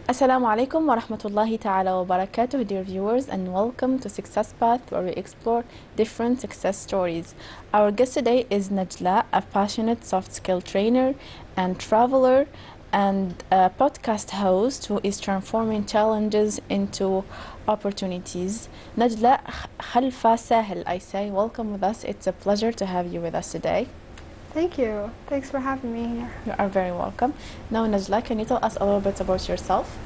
Assalamu alaikum wa rahmatullahi ta'ala wa barakatuh, dear viewers, and welcome to Success Path, where we explore different success stories. Our guest today is Najla, a passionate soft skill trainer and traveler and a podcast host who is transforming challenges into opportunities. Najla Khalfa Sahel, I say, welcome with us. It's a pleasure to have you with us today. Thank you. Thanks for having me here. You are very welcome. Now, Najla, can you tell us a little bit about yourself?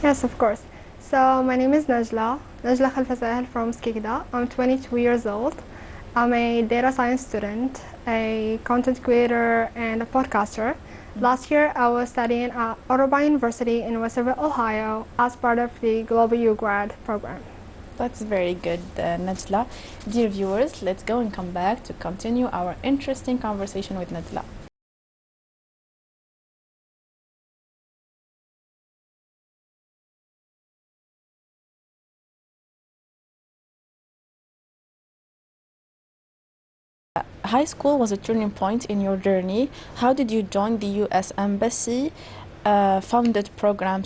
Yes, of course. So my name is Najla Khalfa Sahel from Skikda. I'm 22 years old. I'm a data science student, a content creator, and a podcaster. Last year, I was studying at Ottawa University in Westerville, Ohio, as part of the Global U Grad program. That's very good, Najla. Dear viewers, let's go and come back to continue our interesting conversation with Najla. High school was a turning point in your journey. How did you join the U.S. Embassy founded program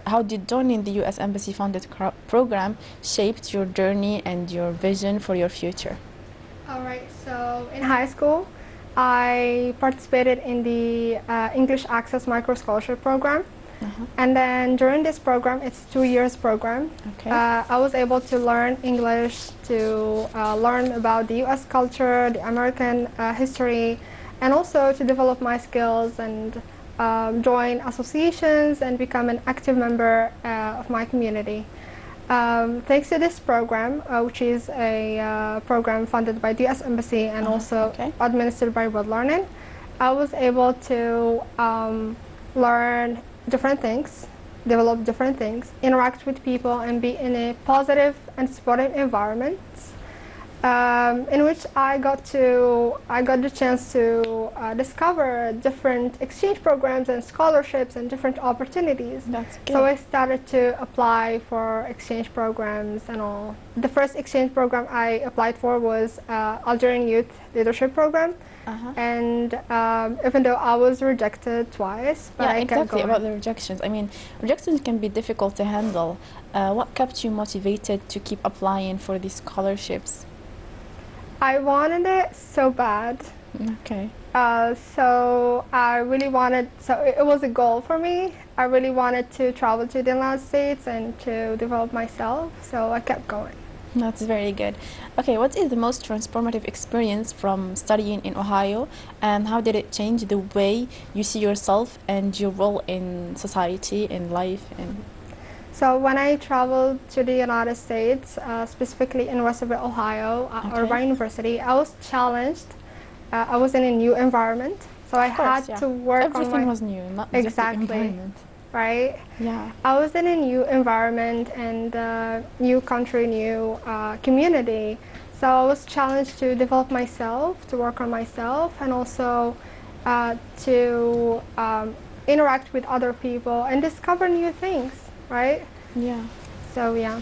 how did joining the U.S. Embassy founded program shaped your journey and your vision for your future? All right, so in high school, I participated in the English Access Micro Scholarship Program. And then during this program, it's a 2 years program. Okay. I was able to learn English, to learn about the US culture, the American history, and also to develop my skills and join associations and become an active member of my community. Thanks to this program, which is a program funded by the US Embassy and also administered by World Learning, I was able to learn different things, develop different things, interact with people, and be in a positive and supportive environment, in which I got the chance to discover different exchange programs and scholarships and different opportunities. That's good. So I started to apply for exchange programs and all. The first exchange program I applied for was Algerian Youth Leadership Program. And even though I was rejected twice, but I kept going. About the rejections. I mean, rejections can be difficult to handle. What kept you motivated to keep applying for these scholarships? I wanted it so bad. Okay. So I really wanted, so it was a goal for me. I really wanted to travel to the United States and to develop myself, so I kept going. That's very good. Okay, what is the most transformative experience from studying in Ohio, and how did it change the way you see yourself and your role in society, in life? So when I traveled to the United States, specifically in Westerville, Ohio, at Ottawa University, I was challenged. I was in a new environment, so I had to work Everything on my... was new, not exactly. just the environment. Right? Yeah. I was in a new environment and new country, new community. So I was challenged to develop myself, to work on myself, and also to interact with other people and discover new things, right? Yeah. So yeah.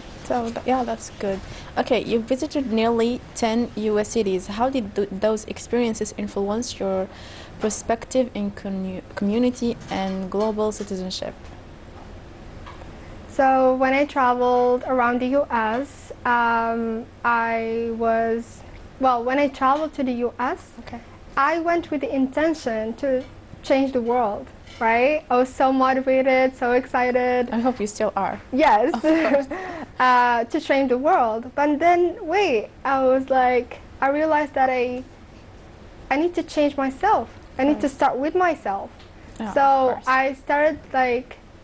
Yeah, that's good. Okay, you visited nearly 10 US cities. How did those experiences influence your perspective in community and global citizenship? So when I traveled around the US, when I traveled to the US, I went with the intention to change the world, right? I was so motivated, so excited. I hope you still are. Yes, to change the world. But then, I realized that I need to change myself. I need to start with myself. So I started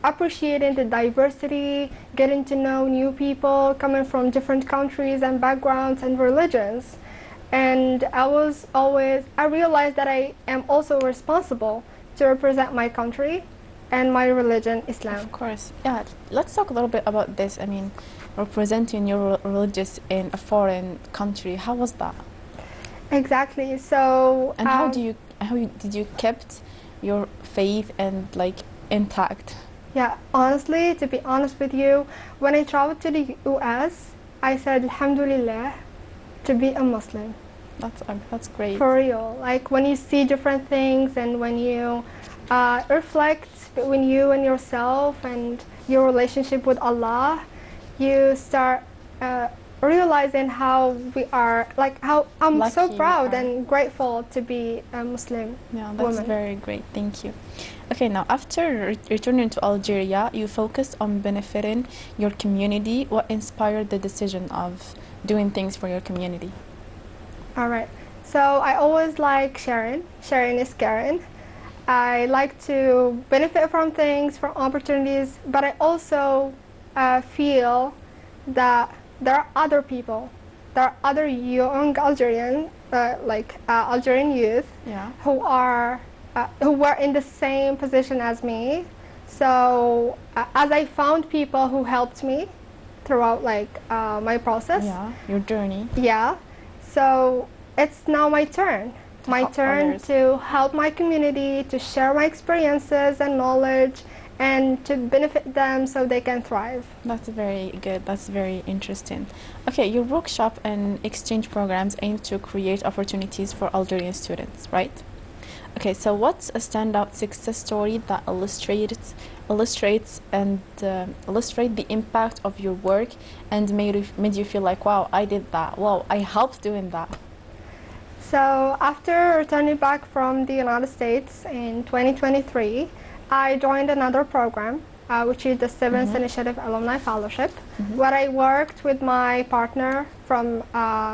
appreciating the diversity, getting to know new people coming from different countries and backgrounds and religions. And I realized that I am also responsible to represent my country and my religion, Islam. Of course. Yeah, let's talk a little bit about this. I mean, representing your religious in a foreign country, how was that? Exactly. So and how did you kept your faith and intact? Yeah, honestly, to be honest with you, when I traveled to the US, I said Alhamdulillah to be a Muslim. That's great. For real. Like when you see different things and when you reflect between you and yourself and your relationship with Allah, you start realizing how we are, like how I'm so Lucky you proud are. and grateful to be a Muslim Yeah, that's woman. very great. Thank you. Okay, now after returning to Algeria, you focused on benefiting your community. What inspired the decision of doing things for your community? All right. So I always like sharing. Sharing is caring. I like to benefit from things, from opportunities, but I also feel that there are other people, there are other young Algerian, Algerian youth, Yeah. who were in the same position as me. So as I found people who helped me throughout my process, Yeah, your journey. yeah. So it's now my turn. To My help turn others. to help my community, to share my experiences and knowledge, and to benefit them so they can thrive. That's very good. That's very interesting. Okay, your workshop and exchange programs aim to create opportunities for Algerian students, right? Okay, so what's a standout success story that illustrates the impact of your work and made you feel like, wow, I did that. Wow, I helped doing that. So after returning back from the United States in 2023, I joined another program, which is the Seventh Initiative Alumni Fellowship, where I worked with my partner from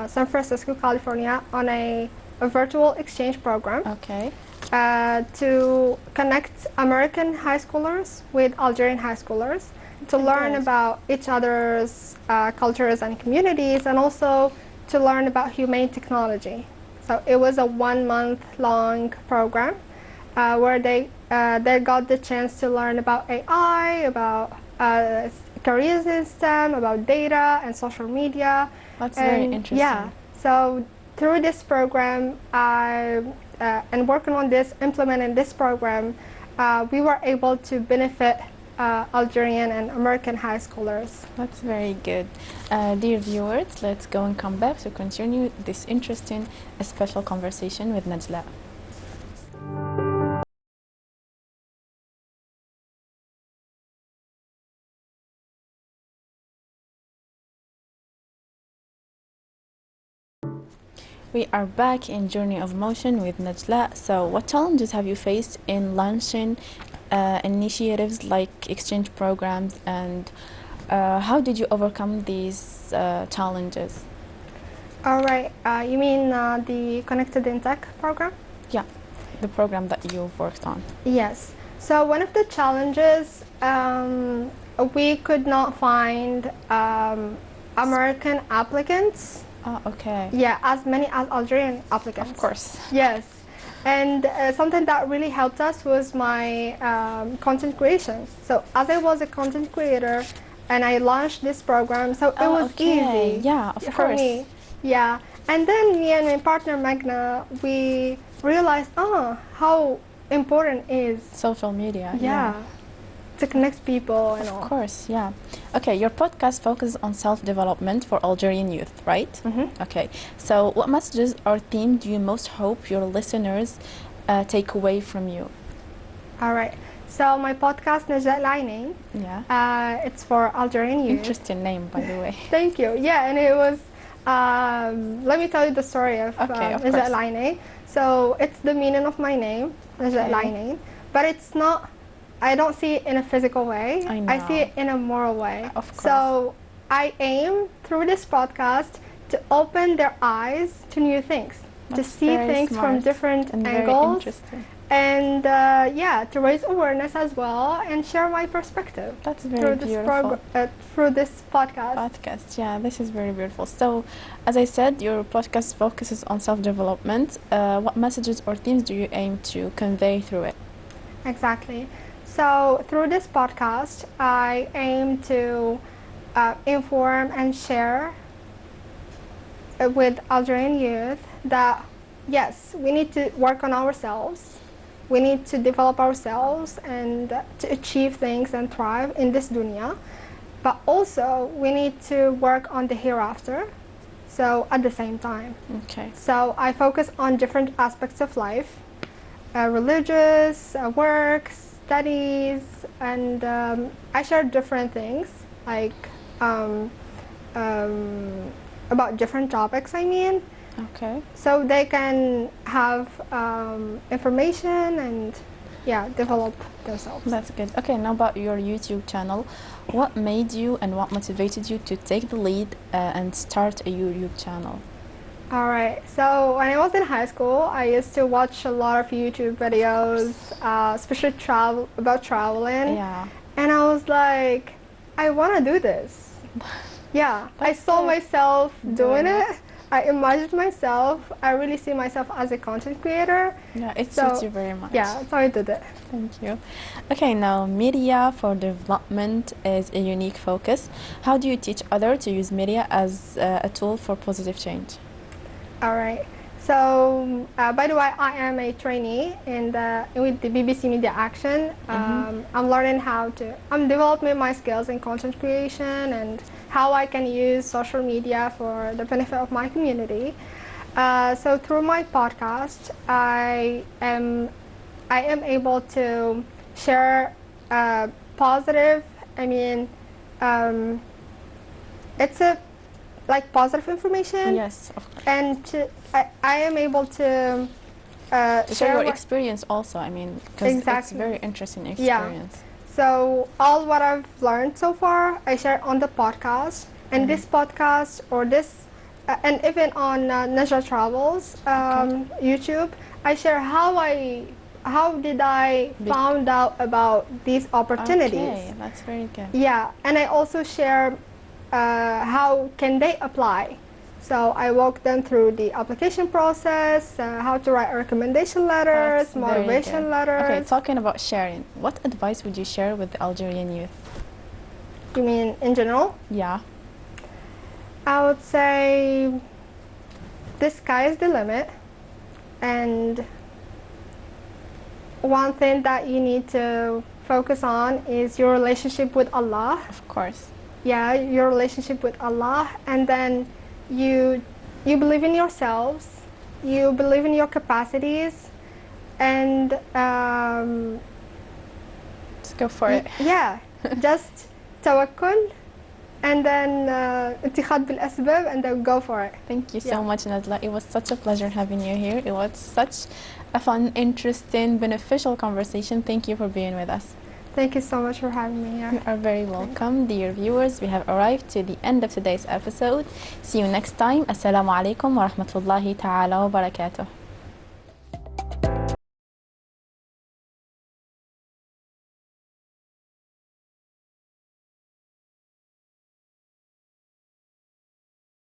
San Francisco, California, on a virtual exchange program. Okay. To connect American high schoolers with Algerian high schoolers to learn about each other's cultures and communities, and also to learn about humane technology. So it was a 1-month-long program where they got the chance to learn about AI, about career system, about data and social media. That's very interesting. Yeah. So through this program, and working on this, implementing this program, we were able to benefit Algerian and American high schoolers. That's very good. Dear viewers, let's go and come back to continue this interesting special conversation with Najla. We are back in Journey of Motion with Najla. So what challenges have you faced in launching initiatives like exchange programs, and how did you overcome these challenges? All right. You mean the Connected in Tech program? Yeah, the program that you've worked on. Yes. So one of the challenges, we could not find American applicants. Oh, okay. Yeah, as many as Algerian applicants. Of course. Yes. And something that really helped us was my content creation. So as I was a content creator and I launched this program, so it was easy. Yeah, of for course. me. Yeah. And then me and my partner Magna, we realized, how important is Social media. yeah, to connect people and all. Of course, yeah. Okay, your podcast focuses on self-development for Algerian youth, right? Okay, so what messages or theme do you most hope your listeners take away from you? All right. So my podcast, Najat Laine, it's for Algerian youth. Interesting name, by the way. Thank you. Yeah, and it was, let me tell you the story of Najat Laine. So it's the meaning of my name, Najat Laine, but it's not, I don't see it in a physical way. I see it in a moral way. Of course. So I aim through this podcast to open their eyes to new things, to see things from different angles, and to raise awareness as well and share my perspective. That's very beautiful. Through this podcast. Yeah, this is very beautiful. So, as I said, your podcast focuses on self-development. What messages or themes do you aim to convey through it? Exactly. So through this podcast, I aim to inform and share with Algerian youth that yes, we need to work on ourselves. We need to develop ourselves and to achieve things and thrive in this dunya. But also, we need to work on the hereafter. So at the same time. Okay. So I focus on different aspects of life. religious, work, studies, and I share different things like about different topics. I mean, Okay. so they can have information and yeah, develop themselves. That's good. Okay, now about your YouTube channel. What made you and what motivated you to take the lead and start a YouTube channel? All right. So when I was in high school, I used to watch a lot of YouTube videos, especially traveling. Yeah. And I was like, I want to do this. Yeah, I That's saw good. myself doing Doing it. it. I imagined myself. I really see myself as a content creator. Yeah, it So, suits you very much. Yeah, so I did it. Thank you. Okay, now media for development is a unique focus. How do you teach others to use media as a tool for positive change? All right. So, by the way, I am a trainee with the BBC Media Action. I'm learning I'm developing my skills in content creation and how I can use social media for the benefit of my community. So through my podcast, I am able to share positive. I mean, it's a like positive information. Yes, of course. And I am able to Share your experience also, I mean, because it's very interesting experience. So all what I've learned so far, I share on the podcast, and this podcast or this, and even on Najla Travels YouTube, I share how did I found out about these opportunities. Okay, that's very good. Yeah, and I also share how can they apply. So I walk them through the application process, how to write recommendation letters, That's very motivation good. letters. Okay, talking about sharing, what advice would you share with the Algerian youth? You mean in general? Yeah. I would say the sky is the limit, and one thing that you need to focus on is your relationship with Allah. Of course. Yeah, your relationship with Allah, and then you believe in yourselves, you believe in your capacities, and Let's go for it. yeah, just tawakkul, and then اتخاذ بالأسباب, and then go for it. Thank you so Yeah. much, Najla. It was such a pleasure having you here. It was such a fun, interesting, beneficial conversation. Thank you for being with us. Thank you so much for having me here. You are very welcome, dear viewers. We have arrived to the end of today's episode. See you next time. Assalamu alaikum wa rahmatullahi ta'ala wa barakatuh.